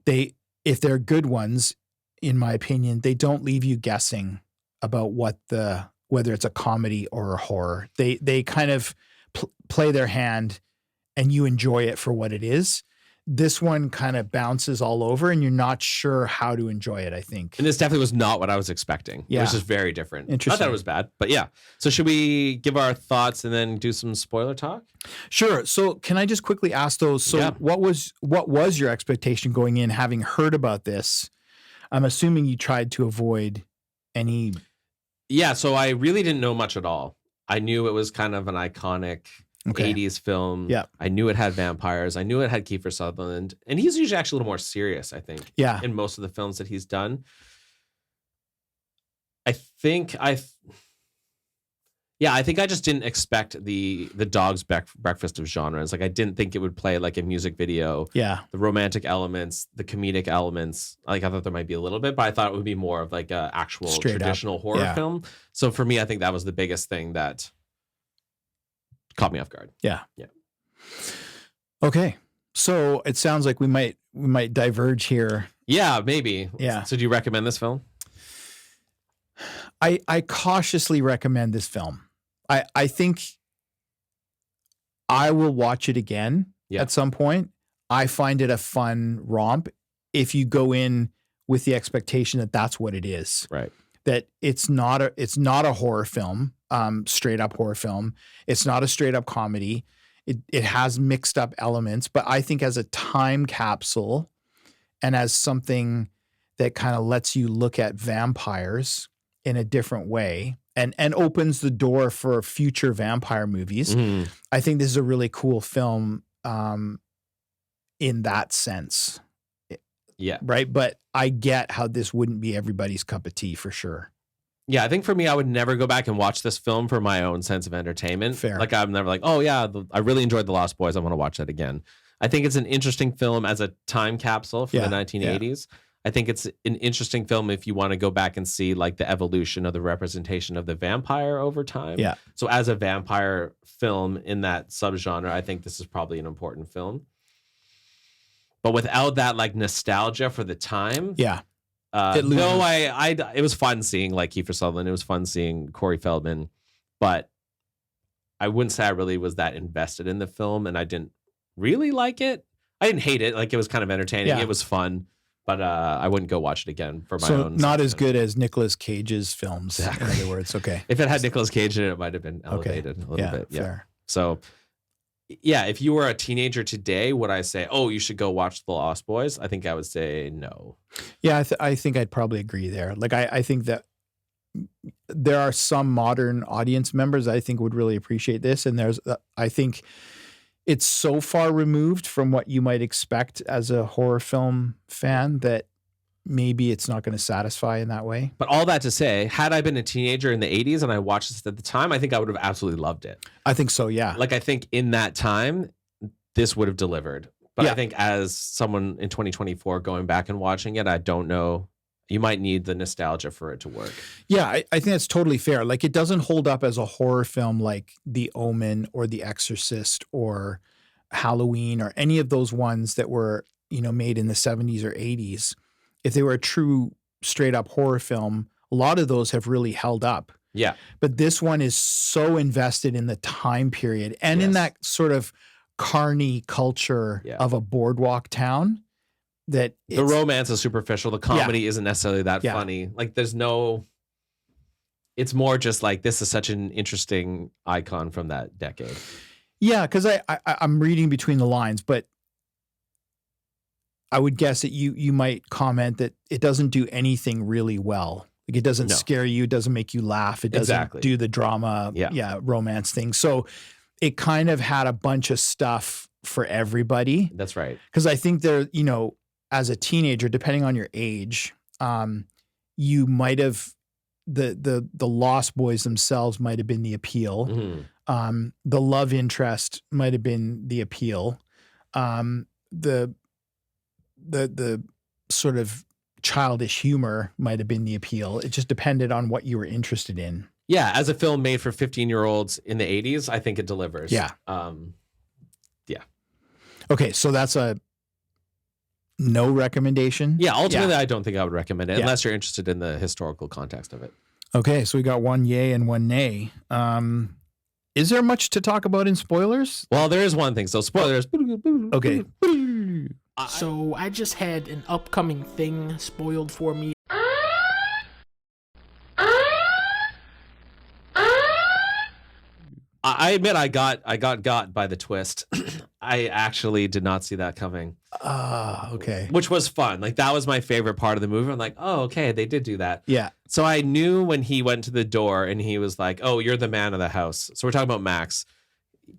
if they're good ones, in my opinion, they don't leave you guessing about whether it's a comedy or a horror. They kind of play their hand and you enjoy it for what it is. This one kind of bounces all over and you're not sure how to enjoy it, I think. And this definitely was not what I was expecting. Yeah. It was just very different. Interesting. Not that it was bad, but yeah. So should we give our thoughts and then do some spoiler talk? Sure. So can I just quickly ask those? So Yeah. what was your expectation going in, having heard about this? I'm assuming you tried to avoid any. Yeah, so I really didn't know much at all. I knew it was kind of an iconic 80s film. Yeah. I knew it had vampires. I knew it had Kiefer Sutherland. And he's usually actually a little more serious, I think. Yeah. In most of the films that he's done. I think I just didn't expect the dog's breakfast of genres. Like I didn't think it would play like a music video. Yeah. The romantic elements, the comedic elements. Like I thought there might be a little bit, but I thought it would be more of like a actual Straight up. traditional horror film. So for me, I think that was the biggest thing that caught me off guard. Yeah. Yeah. Okay. So it sounds like we might diverge here. Yeah, maybe. Yeah. So do you recommend this film? I cautiously recommend this film. I think I will watch it again at some point. I find it a fun romp if you go in with the expectation that that's what it is. Right. That it's not a horror film, straight up horror film. It's not a straight up comedy. It has mixed up elements, but I think as a time capsule and as something that kind of lets you look at vampires in a different way and opens the door for future vampire movies. Mhm. I think this is a really cool film in that sense. Yeah. Right. But I get how this wouldn't be everybody's cup of tea for sure. Yeah, I think for me, I would never go back and watch this film for my own sense of entertainment. Fair. Like I'm never like, oh yeah, I really enjoyed The Lost Boys. I want to watch that again. I think it's an interesting film as a time capsule from the 1980s. I think it's an interesting film if you want to go back and see like the evolution of the representation of the vampire over time. Yeah. So as a vampire film in that subgenre, I think this is probably an important film. But without that like nostalgia for the time, Yeah. it was fun seeing like Kiefer Sutherland. It was fun seeing Corey Feldman, but I wouldn't say I really was that invested in the film, and I didn't really like it. I didn't hate it. Like it was kind of entertaining. Yeah. It was fun, but I wouldn't go watch it again for my So own. not as good as Nicolas Cage's films. Exactly. In other words, okay. If it had Nicolas Cage in it, it might have been elevated a little bit. Yeah. Fair. So, yeah, if you were a teenager today, would I say, oh, you should go watch The Lost Boys? I think I would say no. Yeah, I think I'd probably agree there. Like I think that there are some modern audience members I think would really appreciate this, and I think it's so far removed from what you might expect as a horror film fan that maybe it's not going to satisfy in that way. But all that to say, had I been a teenager in the 80s and I watched this at the time, I think I would have absolutely loved it. I think so, yeah. Like, I think in that time, this would have delivered. But Yeah. I think as someone in 2024 going back and watching it, I don't know. You might need the nostalgia for it to work. Yeah, I think that's totally fair. Like it doesn't hold up as a horror film like The Omen or The Exorcist or Halloween or any of those ones that were, made in the 70s or 80s. If they were a true straight up horror film, a lot of those have really held up. Yeah. But this one is so invested in the time period and in Yes. that sort of carny culture Yeah. of a boardwalk town that The romance is superficial. The comedy isn't necessarily that Yeah. funny. Like it's more just like this is such an interesting icon from that decade. Yeah, because I'm reading between the lines, but I would guess that you might comment that it doesn't do anything really well. Like it doesn't No. scare you, it doesn't make you laugh, it doesn't Exactly. do the drama, romance thing. So it kind of had a bunch of stuff for everybody. That's right. Because I think there, as a teenager, depending on your age, you might have the Lost Boys themselves might have been the appeal. Mhm. The love interest might have been the appeal. The sort of childish humor might have been the appeal. It just depended on what you were interested in. Yeah, as a film made for 15-year-olds in the 80s, I think it delivers. Yeah. Yeah. Okay, so that's a no recommendation. Yeah, ultimately, I don't think I would recommend it Yeah. unless you're interested in the historical context of it. Okay, so we got one yay and one nay. Is there much to talk about in spoilers? Well, there is one thing. So spoilers. Okay. So I just had an upcoming thing spoiled for me. I admit I got by the twist. I actually did not see that coming. Okay. Which was fun. Like that was my favorite part of the movie. I'm like, oh, okay, they did do that. Yeah. So I knew when he went to the door and he was like, oh, you're the man of the house. So we're talking about Max.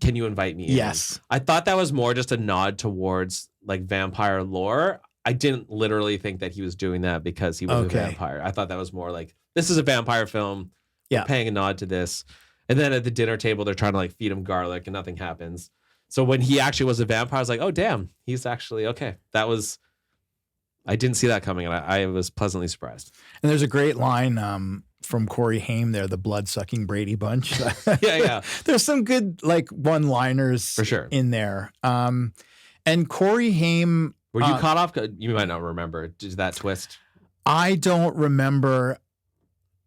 Can you invite me in? Yes. I thought that was more just a nod towards like vampire lore. I didn't literally think that he was doing that because he was a vampire. I thought that was more like, this is a vampire film. Yeah. We're paying a nod to this. And then at the dinner table, they're trying to like feed him garlic and nothing happens. So when he actually was a vampire, I was like, oh, damn, he's actually okay. I didn't see that coming. And I was pleasantly surprised. And there's a great line from Corey Haim there, the blood-sucking Brady Bunch. Yeah. There's some good like one-liners For sure. in there. And Corey Haim, Were you caught off? You might not remember. Did that twist? I don't remember.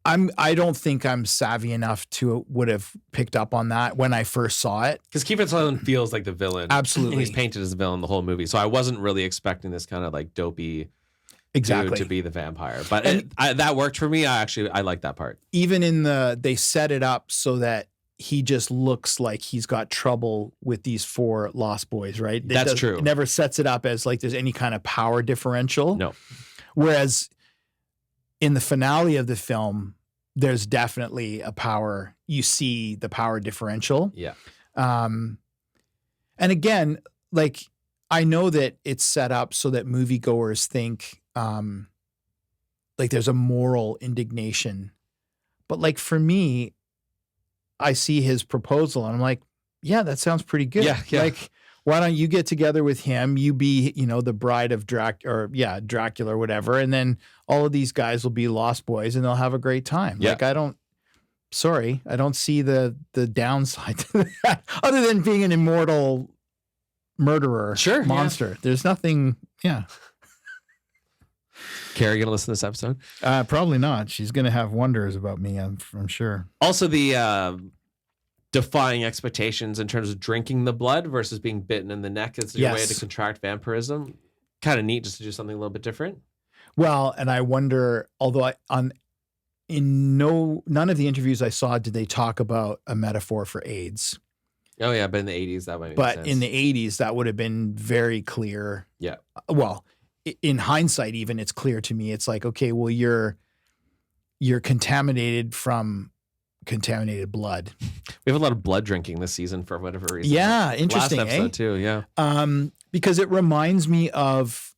I don't think I'm savvy enough to would have picked up on that when I first saw it. Because Kiefer Sutherland feels like the villain. Absolutely. And he's painted as the villain the whole movie. So I wasn't really expecting this kind of like dopey dude to be the vampire. But that worked for me. I like that part. Even they set it up so that he just looks like he's got trouble with these 4 Lost Boys, right? That's true. It never sets it up as like there's any kind of power differential. No. Whereas in the finale of the film, there's definitely a power. You see the power differential. Yeah. And again, like I know that it's set up so that moviegoers think like there's a moral indignation. But like for me, I see his proposal and I'm like, yeah, that sounds pretty good. Yeah. Like, why don't you get together with him? You be, the bride of Dracula or whatever. And then all of these guys will be Lost Boys and they'll have a great time. Yeah. Like, I don't see the downside to that other than being an immortal murderer monster. There's nothing. Yeah. Carrie gonna listen to this episode? Probably not. She's going to have wonders about me. I'm sure. Also the, defying expectations in terms of drinking the blood versus being bitten in the neck as your way to contract vampirism. Kind of neat just to do something a little bit different. Well, and I wonder, although none of the interviews I saw did they talk about a metaphor for AIDS. Oh yeah, but in the 80s that might make But sense. in the 80s that would have been very clear. Yeah. Well, in hindsight even it's clear to me. It's like, okay, well you're contaminated from contaminated blood. We have a lot of blood drinking this season for whatever reason. Yeah, interesting. Last episode too, yeah. Because it reminds me of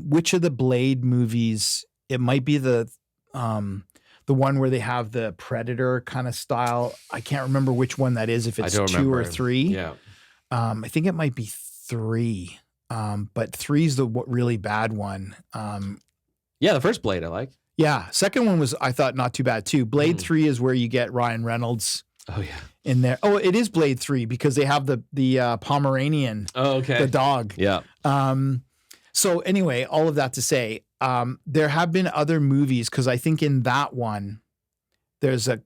which of the Blade movies. It might be the one where they have the Predator kind of style. I can't remember which one that is. If it's 2 or 3. Yeah. I think it might be 3. But 3's the really bad one. Yeah, the first Blade I like. Yeah. Second one was, I thought, not too bad too. Blade 3 is where you get Ryan Reynolds. Oh yeah. In there. Oh, it is Blade 3 because they have the Pomeranian. Oh, okay. The dog. Yeah. So anyway, all of that to say, there have been other movies because I think in that one, there's a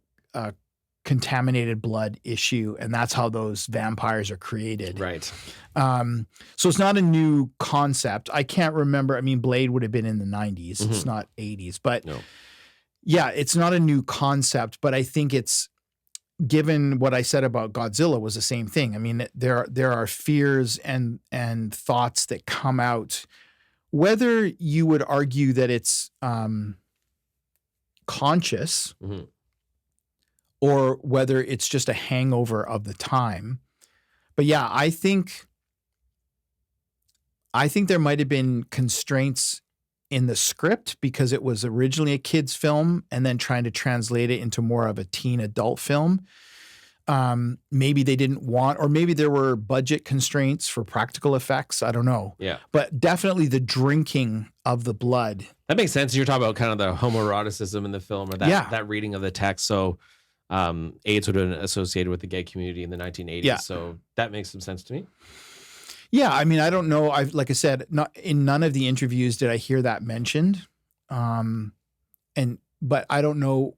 contaminated blood issue, and that's how those vampires are created. Right. So it's not a new concept. I can't remember. I mean, Blade would have been in the 90s. Mm-hmm. It's not 80s, but No. yeah, it's not a new concept, but I think it's, given what I said about Godzilla was the same thing. I mean, there are fears and thoughts that come out, whether you would argue that it's conscious Mhm. or whether it's just a hangover of the time. But yeah, I think there might have been constraints in the script because it was originally a kid's film and then trying to translate it into more of a teen adult film. Maybe they didn't want, or maybe there were budget constraints for practical effects. I don't know. Yeah. But definitely the drinking of the blood. That makes sense. You're talking about kind of the homoeroticism in the film or that reading of the text. So AIDS would have been associated with the gay community in the 1980s. Yeah. So that makes some sense to me. Yeah, I mean, I don't know. Like I said, not in none of the interviews did I hear that mentioned. But I don't know.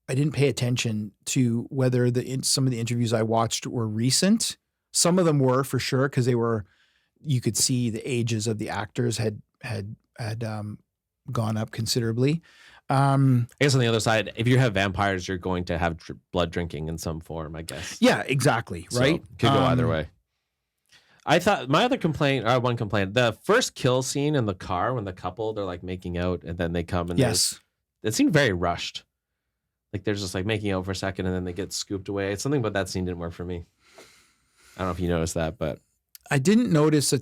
I didn't pay attention to whether some of the interviews I watched were recent. Some of them were for sure because you could see the ages of the actors had gone up considerably. I guess on the other side, if you have vampires, you're going to have blood drinking in some form, I guess. Yeah, exactly. Right. So, could go either way. I thought my other complaint, or one complaint, the first kill scene in the car when the couple, they're like making out and then they come and yes, it seemed very rushed. Like they're just like making out for a second and then they get scooped away. It's something about that scene didn't work for me. I don't know if you noticed that, but I didn't notice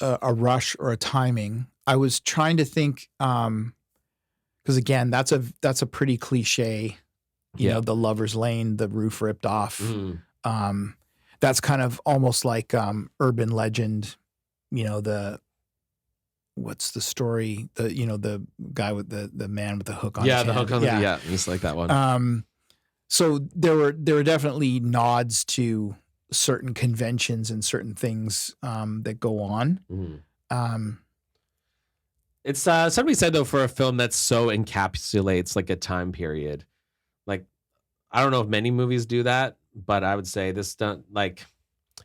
a rush or a timing. I was trying to think, because again, that's a pretty cliche, you know, the lover's lane, the roof ripped off. That's kind of almost like urban legend, you know, what's the story? The guy with the man with the hook on his hand. the hook on the he's like that one. So there were definitely nods to certain conventions and certain things that go on. It's somebody said though, for a film that so encapsulates like a time period, like I don't know if many movies do that, but I would say this don't, like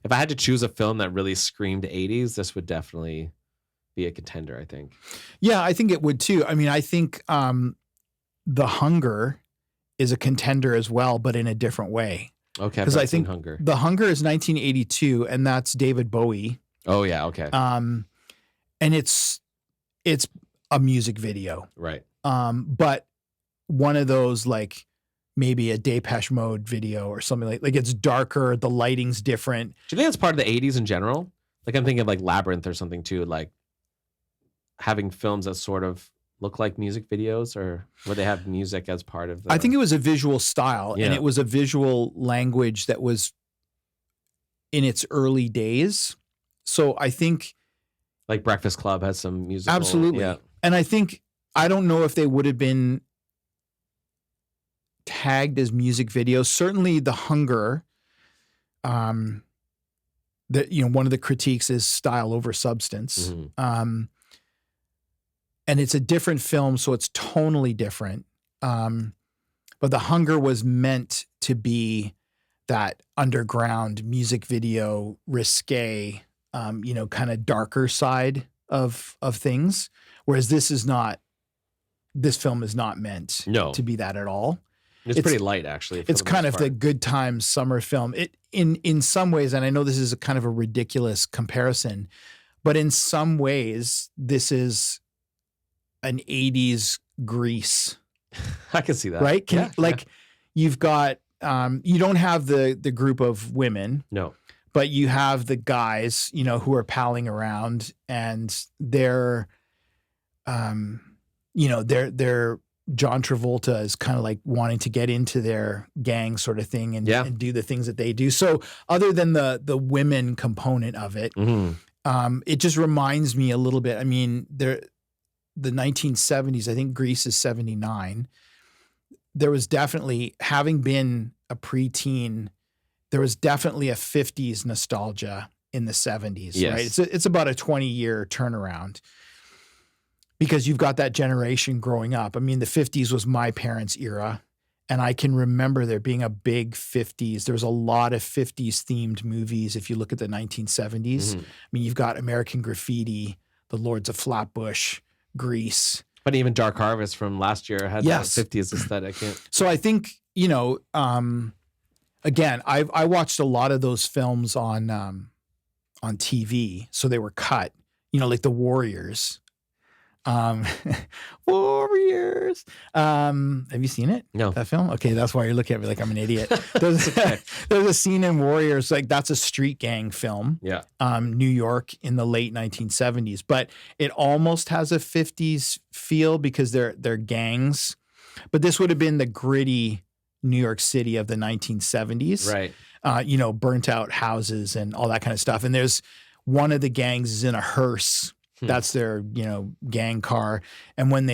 if I had to choose a film that really screamed 80s, this would definitely be a contender, I think. Yeah, I think it would too. I mean, I think The Hunger is a contender as well, but in a different way. Okay, because I think Hunger. The Hunger is 1982, and that's David Bowie. Oh yeah, okay. And it's a music video, right? But one of those like maybe a Depeche Mode video or something like it's darker, the lighting's different. Do you think that's part of the 80s in general? Like I'm thinking of like Labyrinth or something too, like having films that sort of look like music videos, or where they have music as part of the... I think it was a visual style, and it was a visual language that was in its early days. So I think like Breakfast Club has some music. Absolutely. Yeah. And I don't know if they would have been tagged as music videos. Certainly The Hunger, one of the critiques is style over substance. And it's a different film, so it's tonally different. But The Hunger was meant to be that underground music video, risque, kind of darker side of things. Whereas this film is not meant to be that at all. It's pretty light, actually. It's kind of the good times summer film. It in some ways, and I know this is a kind of a ridiculous comparison, but in some ways, this is an 80s Grease. I can see that. Right? You've got, you don't have the group of women. No. But you have the guys, who are palling around, and they're John Travolta is kind of like wanting to get into their gang sort of thing and do the things that they do. So other than the women component of it, it just reminds me a little bit. I mean, the 1970s, I think Grease is 79. There was definitely, having been a preteen, there was definitely a 50s nostalgia in the 70s, right? It's about a 20-year turnaround because you've got that generation growing up. I mean, the 50s was my parents' era, and I can remember there being a big 50s. There was a lot of 50s themed movies if you look at the 1970s. I mean, you've got American Graffiti, The Lords of Flatbush, Grease. But even Dark Harvest from last year had that 50s aesthetic. Yeah. So I think, again, I watched a lot of those films on TV. So they were cut, like The Warriors. Warriors. Have you seen it? No. That film? Okay, that's why you're looking at me like I'm an idiot. There's a scene in Warriors, like that's a street gang film. Yeah. New York in the late 1970s, but it almost has a 50s feel because they're gangs. But this would have been the gritty New York City of the 1970s. Right. Burnt out houses and all that kind of stuff. And there's one of the gangs is in a hearse. That's their, gang car. And when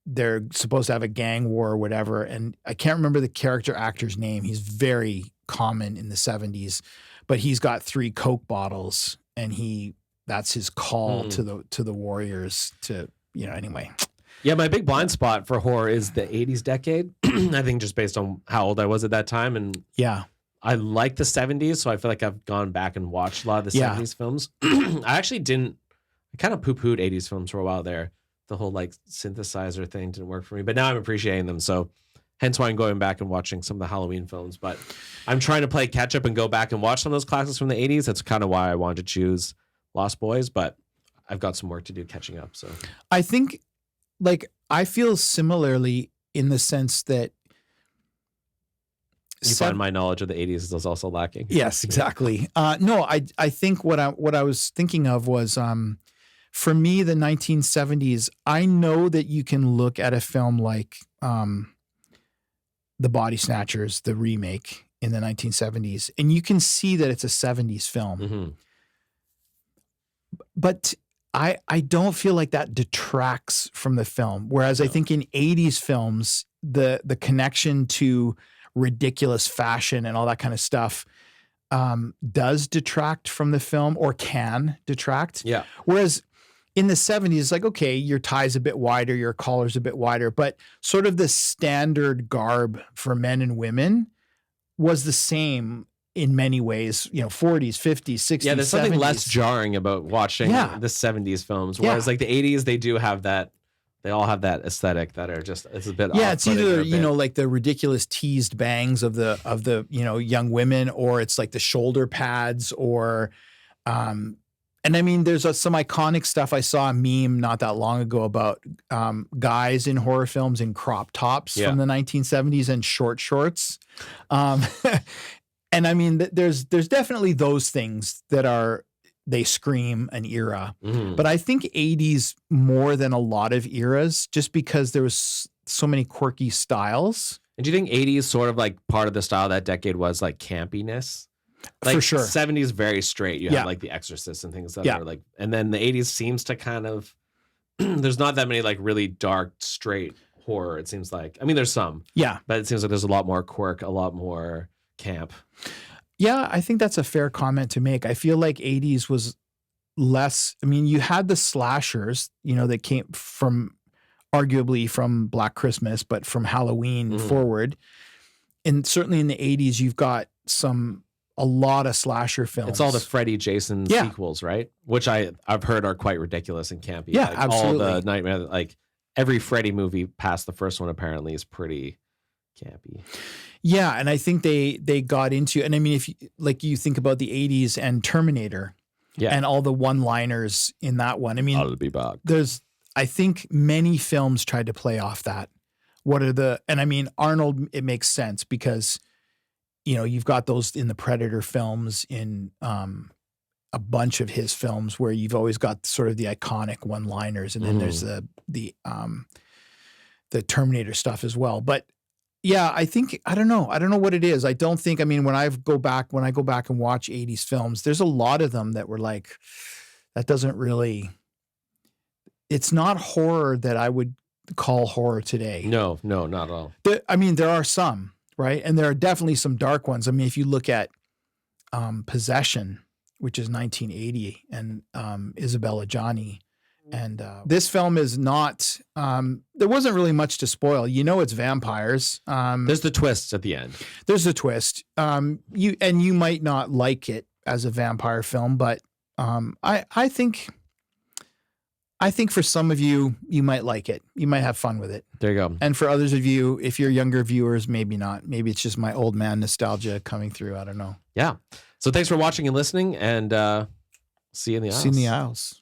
they're supposed to have a gang war or whatever, and I can't remember the character actor's name. He's very common in the 70s, but he's got 3 Coke bottles, and that's his call to the warriors to, anyway. Yeah, my big blind spot for horror is the 80s decade. I think just based on how old I was at that time. And Yeah. I like the 70s, so I feel like I've gone back and watched a lot of the Yeah. 70s films. I actually didn't, I kind of poo-pooed 80s films for a while there. The whole like synthesizer thing didn't work for me, but now I'm appreciating them. So hence why I'm going back and watching some of the Halloween films. But I'm trying to play catch up and go back and watch some of those classics from the 80s. That's kind of why I wanted to choose Lost Boys, but I've got some work to do catching up. So I think, I feel similarly in the sense that you find my knowledge of the 80s is also lacking. Yes, exactly. No, I think what I was thinking of was, for me, the 1970s. I know that you can look at a film like The Body Snatchers, the remake in the 1970s, and you can see that it's a 70s film. Mm-hmm. But I don't feel like that detracts from the film. Whereas I think in 80s films, the connection to ridiculous fashion and all that kind of stuff does detract from the film, or can detract. Yeah. Whereas in the 70s, it's like, okay, your tie's a bit wider, your collar's a bit wider, but sort of the standard garb for men and women was the same in many ways, 40s, 50s, 60s, Yeah, there's something 70s. less jarring about watching the 70s films, whereas like the 80s, they do have that. They all have that aesthetic that are just, it's a bit. Yeah, it's off-putting or either a bit- like the ridiculous teased bangs of the young women, or it's like the shoulder pads, or and I mean, there's some iconic stuff. I saw a meme not that long ago about guys in horror films in crop tops from the 1970s and short shorts. And I mean, there's definitely those things that they scream an era. Mhm. But I think 80s more than a lot of eras, just because there was so many quirky styles. And do you think 80s sort of like part of the style of that decade was like campiness? Like For sure. 70s very straight. You Yeah. have like The Exorcist and things that Yeah. are like, and then the 80s seems to kind of, there's not that many like really dark, straight horror. It seems like, I mean, there's some, Yeah. but it seems like there's a lot more quirk, a lot more camp. Yeah, I think that's a fair comment to make. I feel like 80s was less, I mean, you had the slashers, that came from arguably from Black Christmas, but from Halloween forward. And certainly in the 80s, you've got a lot of slasher films. It's all the Freddy Jason Yeah. sequels, right? Which I've heard are quite ridiculous and campy. Yeah, like absolutely. All the Nightmare, like every Freddy movie past the first one apparently is pretty campy. Yeah, and I think they got into, and I mean, if you think about the 80s and Terminator, and all the one-liners in that one. I mean, I'll be back. I think many films tried to play off that. And I mean, Arnold, it makes sense because, you've got those in the Predator films, in a bunch of his films where you've always got sort of the iconic one-liners, and then there's the Terminator stuff as well. But yeah, I don't know what it is. I don't think, I mean, when I go back and watch 80s films, there's a lot of them that were like, that doesn't really, it's not horror that I would call horror today. No, not at all. I mean, there are some, right? And there are definitely some dark ones. I mean, if you look at Possession, which is 1980, and Isabella Gianni, and this film is not, there wasn't really much to spoil. It's vampires. There's the twists at the end. There's a twist. You might not like it as a vampire film, but I think for some of you, you might like it. You might have fun with it. There you go. And for others of you, if you're younger viewers, maybe not. Maybe it's just my old man nostalgia coming through. I don't know. Yeah. So thanks for watching and listening, and see you in the aisles. See you in the aisles.